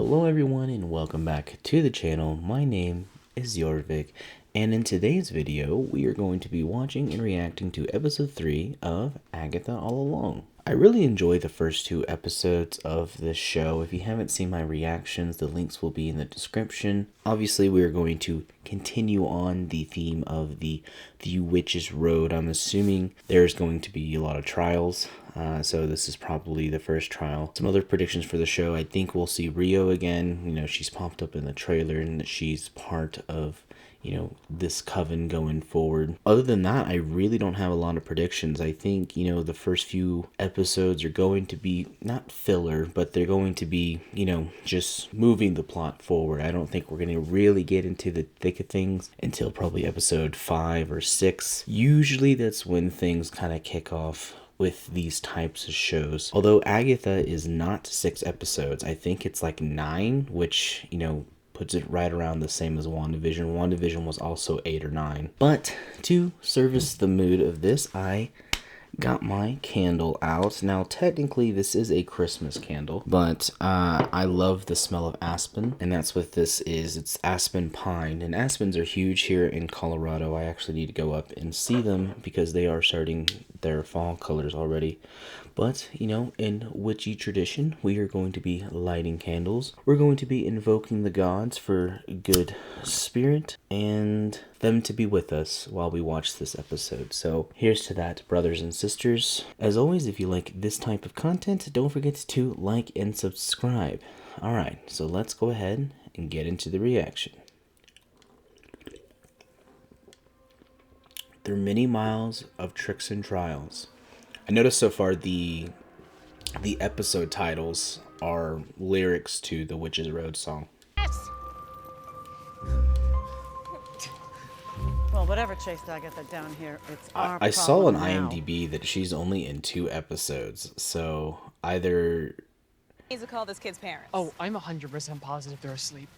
Hello everyone and welcome back to the channel. My name is Jorvik, and in today's video we are going to be watching and reacting to episode 3 of Agatha All Along. I really enjoy the first two episodes of this show. If you haven't seen my reactions, the links will be in the description. Obviously we are going to continue on the theme of the Witch's Road. I'm assuming there's going to be a lot of trials. So this is probably the first trial. Some other predictions for the show. I think we'll see Rio again. You know, she's popped up in the trailer and she's part of, you know, this coven going forward. Other than that, I really don't have a lot of predictions. I think, you know, the first few episodes are going to be not filler, but they're going to be, you know, just moving the plot forward. I don't think we're going to really get into the thick of things until probably episode 5 or 6. Usually that's when things kind of kick off with these types of shows. Although Agatha is not 6 episodes, I think it's like 9, which, you know, puts it right around the same as WandaVision. WandaVision was also 8 or 9. But to service the mood of this, I got my candle out. Now, technically, this is a Christmas candle, but I love the smell of aspen, and that's what this is. It's aspen pine, and aspens are huge here in Colorado. I actually need to go up and see them because they are starting their fall colors already. But, you know, in witchy tradition, we are going to be lighting candles. We're going to be invoking the gods for good spirit and them to be with us while we watch this episode. So here's to that, brothers and sisters. As always, if you like this type of content, don't forget to like and subscribe. Alright, so let's go ahead and get into the reaction. Through many miles of tricks and trials. I noticed so far the episode titles are lyrics to the Witch's Road song. Yes. Well, whatever chased Agatha down here, it's our I saw on problem now. IMDb that she's only in 2 episodes, so either... Needs to call this kid's parents. Oh, I'm 100% positive they're asleep.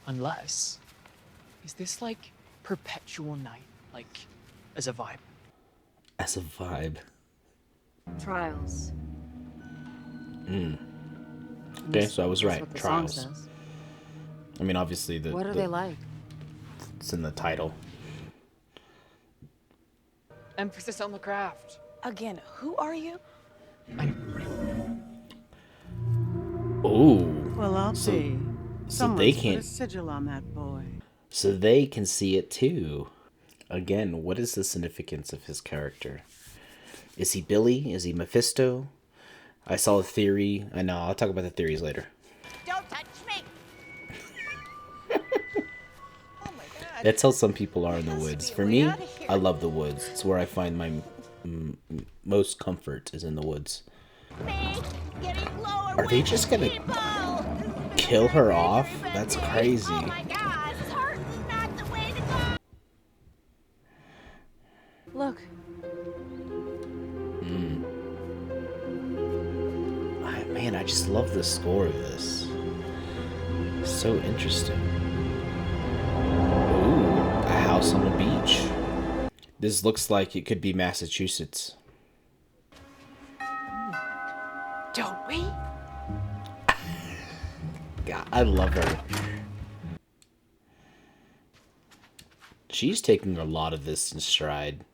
Unless... Is this like perpetual night? Like, as a vibe? As a vibe. Trials. Okay, so I was That's right. what the Trials. song says. I mean, obviously What are they like? It's in the title. Emphasis on the craft. Again, who are you? Ooh. Well, I'll see. So they Someone's put can't... a sigil on that boy. So they can see it too. Again, what is the significance of his character? Is he Billy? Is he Mephisto? I saw a theory. I know, I'll talk about the theories later. Don't touch me. Oh my god. That's how some people are in the woods. For me, I love the woods. It's where I find my most comfort is in the woods. Getting lower. Are they just gonna kill her off? That's crazy. Oh my god, it's hurting. Not the way to go. Look, Man, I just love the score of this. So interesting. Ooh, a house on the beach. This looks like it could be Massachusetts. Don't we? God, I love her. She's taking a lot of this in stride.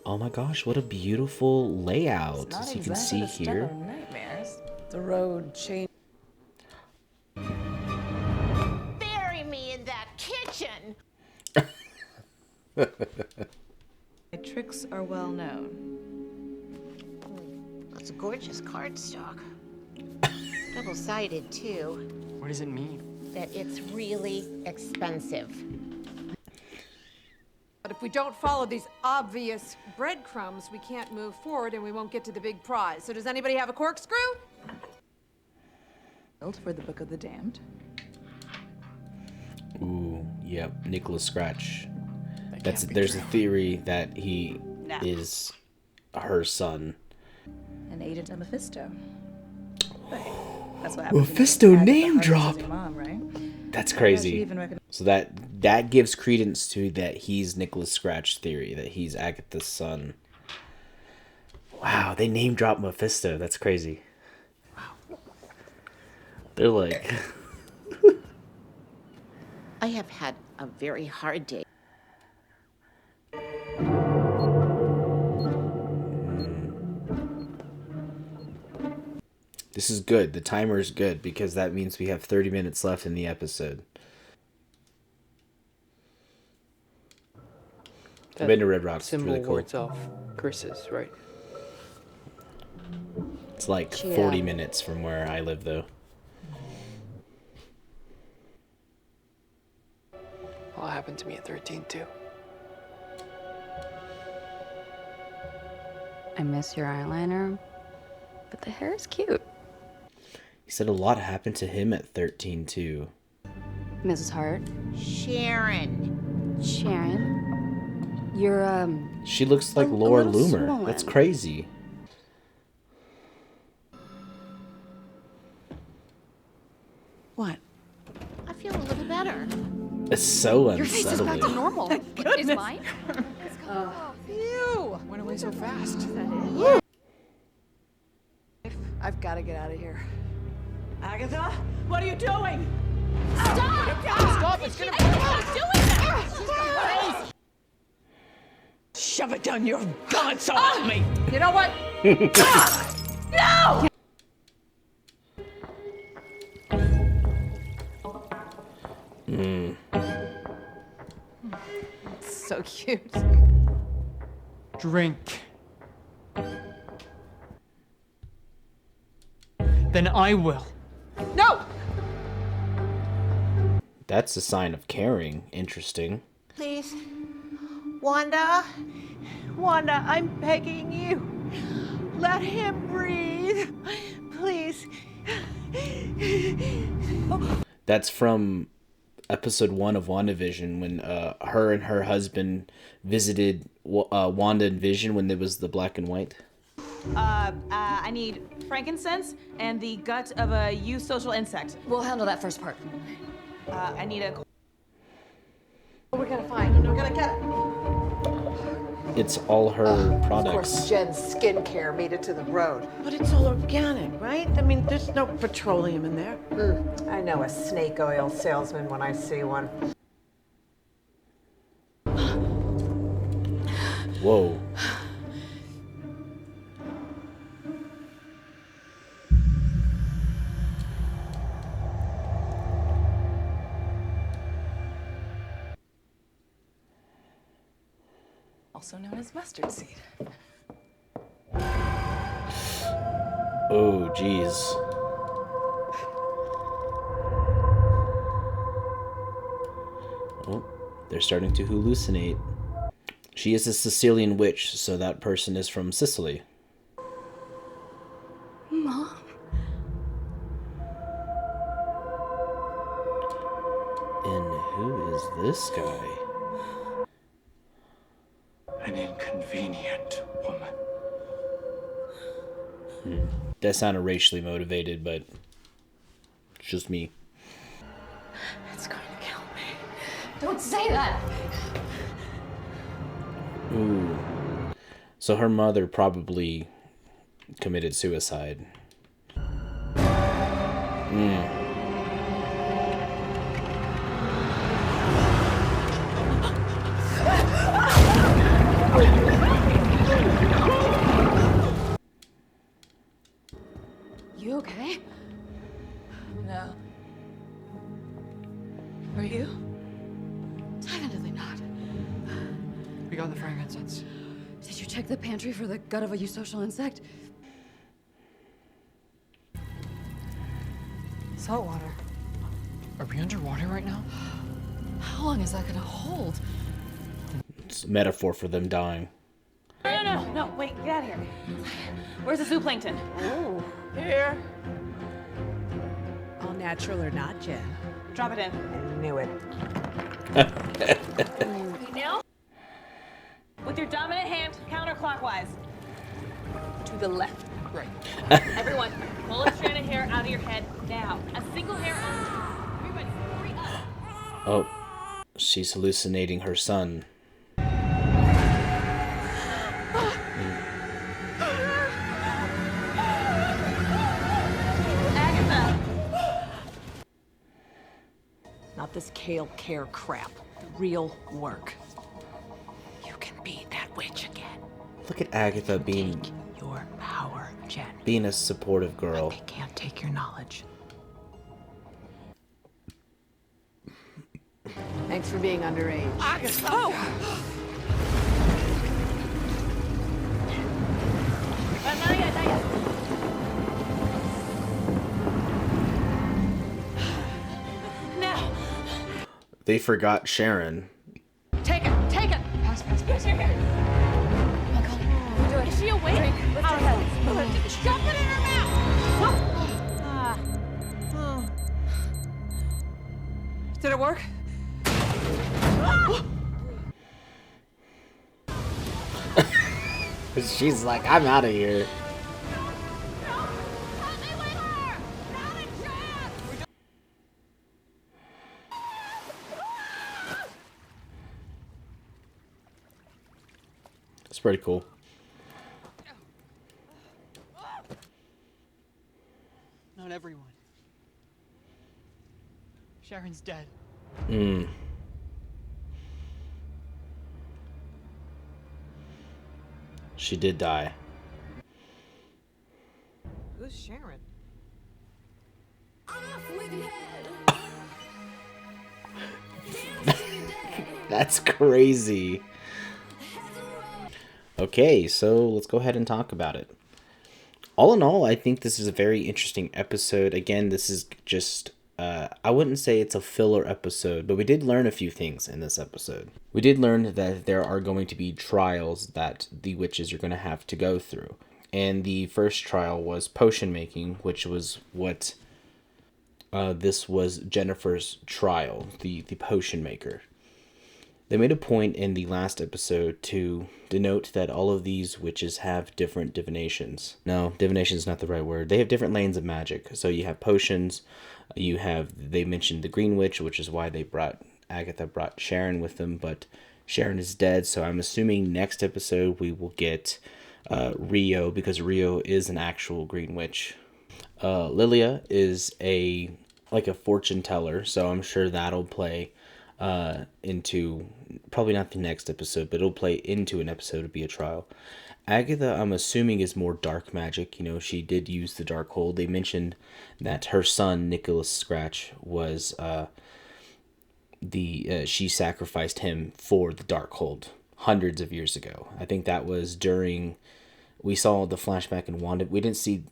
Oh my gosh, what a beautiful layout. As you can see here. Nightmares. The road changed. Bury me in that kitchen. My tricks are well known. It's a gorgeous cardstock. Double-sided, too. What does it mean? That it's really expensive. But if we don't follow these obvious breadcrumbs, we can't move forward and we won't get to the big prize. So does anybody have a corkscrew? for the Book of the Damned. Ooh, yep, Nicholas Scratch. There's a theory that he is her son. And aided a Mephisto. Right. That's what happened. Mephisto name drop. Mom, right? That's She crazy. even recognized So that gives credence to that he's Nicholas Scratch theory, that he's Agatha's son. Wow, they name drop Mephisto. That's crazy. Wow. They're like, have had a very hard day. This is good. The timer is good because that means we have 30 minutes left in the episode. I've been to Red Rocks. It's symbol really cool. wards off curses, right? It's like 40 minutes from where I live, though. Well, it happened to me at 13 too. I miss your eyeliner, but the hair is cute. He said a lot happened to him at 13 too. Mrs. Hart. Sharon. Sharon. You're, She looks like a Laura little Loomer. swollen. That's crazy. What? I feel a little better. It's so your face is back to unsettling. normal. Is mine? Ew! Went away so fast. I've got to get out of here. Agatha, what are you doing? Stop! It's gonna Shove it down your gullet, so help me! You know what? So cute. Drink. Then I will. No! That's a sign of caring. Interesting. Please. Wanda? Wanda, I'm begging you. Let him breathe. Please. That's from episode 1 of WandaVision when her and her husband visited Wanda and Vision when there was the black and white. I need frankincense and the gut of a eusocial insect. We'll handle that first part. I need a... We're gonna find it. We're gonna get it. It's all her Of products. course, Jen's skincare made it to the road. But it's all organic, right? I mean, there's no petroleum in there. I know a snake oil salesman when I see one. Whoa. Also known as mustard seed. Oh, jeez. Oh, they're starting to hallucinate. She is a Sicilian witch, so that person is from Sicily. Mom. And who is this guy? An inconvenient woman. That sounded racially motivated, but it's just me. It's going to kill me. Don't say that! Ooh. So her mother probably committed suicide. You okay? No. Are you? Definitely not. We got the frankincense. Did you check the pantry for the gut of a eusocial insect? Salt water. Are we underwater right now? How long is that gonna hold? It's a metaphor for them dying. No, wait, get out of here. Where's the zooplankton? Oh, here. All natural or not, Jen? Drop it in. I knew it. Now, with your dominant hand, counterclockwise. To the left. Right. Everyone, pull a strand of hair out of your head now. A single hair on. Everybody, hurry up. Oh, she's hallucinating her son. Agatha! Not this kale care crap. The real work. You can be that witch again. Look at Agatha being Your power, Jen. being a supportive girl. They can't take your knowledge. Thanks for being underage. Agatha! Oh! Now! They forgot Sharon. Take it! Take it! Pass. Is she awake? Shove it in her mouth! Did it work? She's like, I'm out of here. It's pretty cool. Not everyone. Sharon's dead. She did die. Who's Sharon? That's crazy. Okay, so let's go ahead and talk about it. All in all, I think this is a very interesting episode. Again, this is just, I wouldn't say it's a filler episode, but we did learn a few things in this episode. We did learn that there are going to be trials that the witches are going to have to go through. And the first trial was potion making, which was what this was Jennifer's trial, the potion maker. They made a point in the last episode to denote that all of these witches have different divinations. No, divination is not the right word. They have different lanes of magic. So you have potions, they mentioned the Green Witch, which is why Agatha brought Sharon with them, but Sharon is dead, so I'm assuming next episode we will get Rio, because Rio is an actual Green Witch. Lilia is a fortune teller, so I'm sure that'll play into, probably not the next episode, but it'll play into an episode to be a trial. Agatha, I'm assuming, is more dark magic. She did use the dark hold. They mentioned that her son, Nicholas Scratch, was she sacrificed him for the dark hold hundreds of years ago. I think that was during, we saw the flashback in we didn't see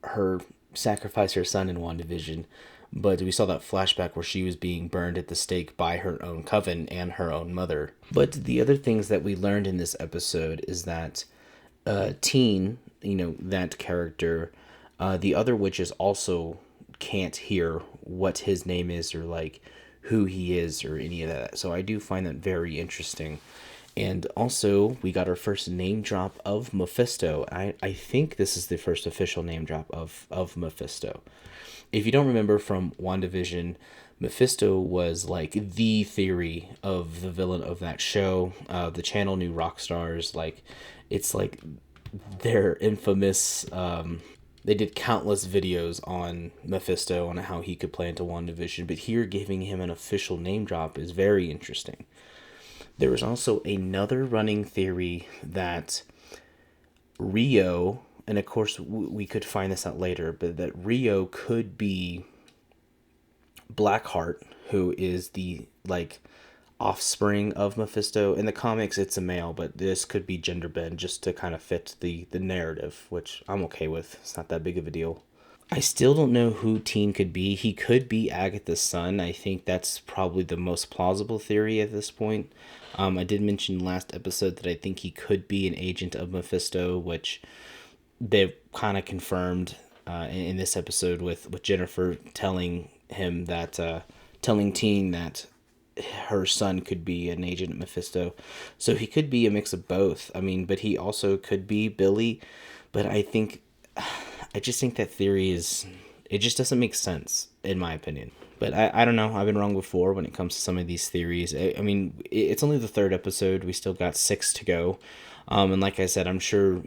her sacrifice her son in WandaVision, but we saw that flashback where she was being burned at the stake by her own coven and her own mother. But the other things that we learned in this episode is that Teen, that character, the other witches also can't hear what his name is or who he is or any of that. So I do find that very interesting. And also, we got our first name drop of Mephisto. I think this is the first official name drop of Mephisto. If you don't remember from WandaVision, Mephisto was the theory of the villain of that show. The channel knew rock stars. It's their infamous. They did countless videos on Mephisto on how he could play into WandaVision, but here giving him an official name drop is very interesting. There was also another running theory that Rio, and of course we could find this out later, but that Rio could be Blackheart, who is the offspring of Mephisto. In the comics it's a male, but this could be gender bend just to kind of fit the narrative, which I'm okay with. It's not that big of a deal. I still don't know who Teen could be. He could be Agatha's son. I think that's probably the most plausible theory at this point. I did mention last episode that I think he could be an agent of Mephisto, which they've kind of confirmed in this episode with Jennifer telling him that, telling Teen that her son could be an agent of Mephisto. So he could be a mix of both. But he also could be Billy. But I just think that theory it just doesn't make sense, in my opinion. But I don't know. I've been wrong before when it comes to some of these theories. It's only the third episode. We still got 6 to go. And like I said, I'm sure,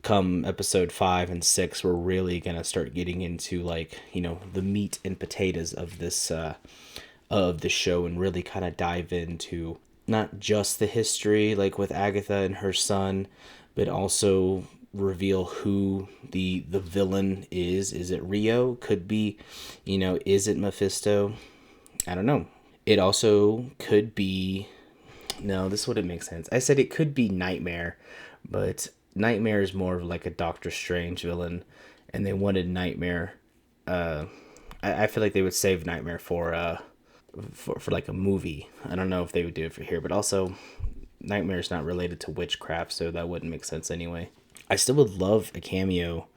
come episode 5 and 6, we're really gonna start getting into, like, you know, the meat and potatoes of this show, and really kind of dive into not just the history, like with Agatha and her son, but also reveal who the villain is. Is it Rio? Could be, you know, is it Mephisto? I don't know. It also could be, no, this wouldn't make sense. I said it could be Nightmare, but Nightmare is more of like a Doctor Strange villain, and they wanted Nightmare. I feel like they would save Nightmare for like a movie. I don't know if they would do it for here, but also Nightmare is not related to witchcraft, so that wouldn't make sense anyway. I still would love a cameo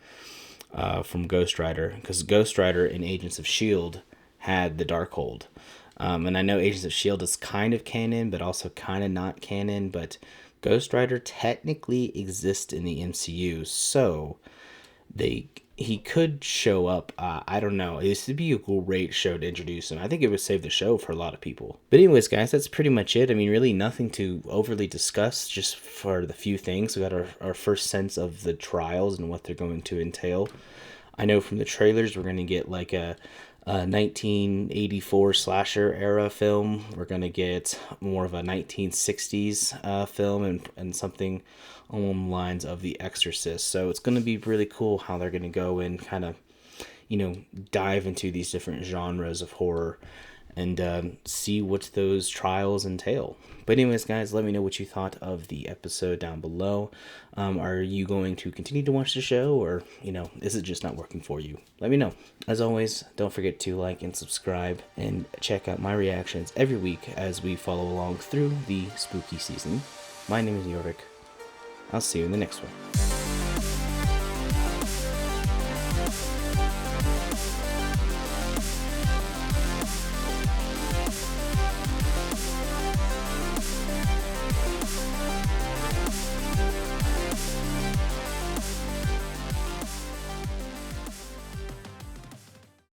from Ghost Rider, because Ghost Rider in Agents of S.H.I.E.L.D. had the Darkhold. And I know Agents of S.H.I.E.L.D. is kind of canon, but also kind of not canon, but Ghost Rider technically exists in the MCU, so he could show up. I don't know. This would be a great show to introduce him. I think it would save the show for a lot of people. But anyways, guys, that's pretty much it. I mean, really nothing to overly discuss, just for the few things. We got our first sense of the trials and what they're going to entail. I know from the trailers we're going to get like a 1984 slasher era film. We're going to get more of a 1960s film, and something along the lines of The Exorcist. So it's going to be really cool how they're going to go and kind of, you know, dive into these different genres of horror and see what those trials entail. But anyways, guys, let me know what you thought of the episode down below. Are you going to continue to watch the show, or, you know, is it just not working for you? Let me know. As always, don't forget to like and subscribe, and check out my reactions every week as we follow along through the spooky season. My name is Jorvik. I'll see you in the next one.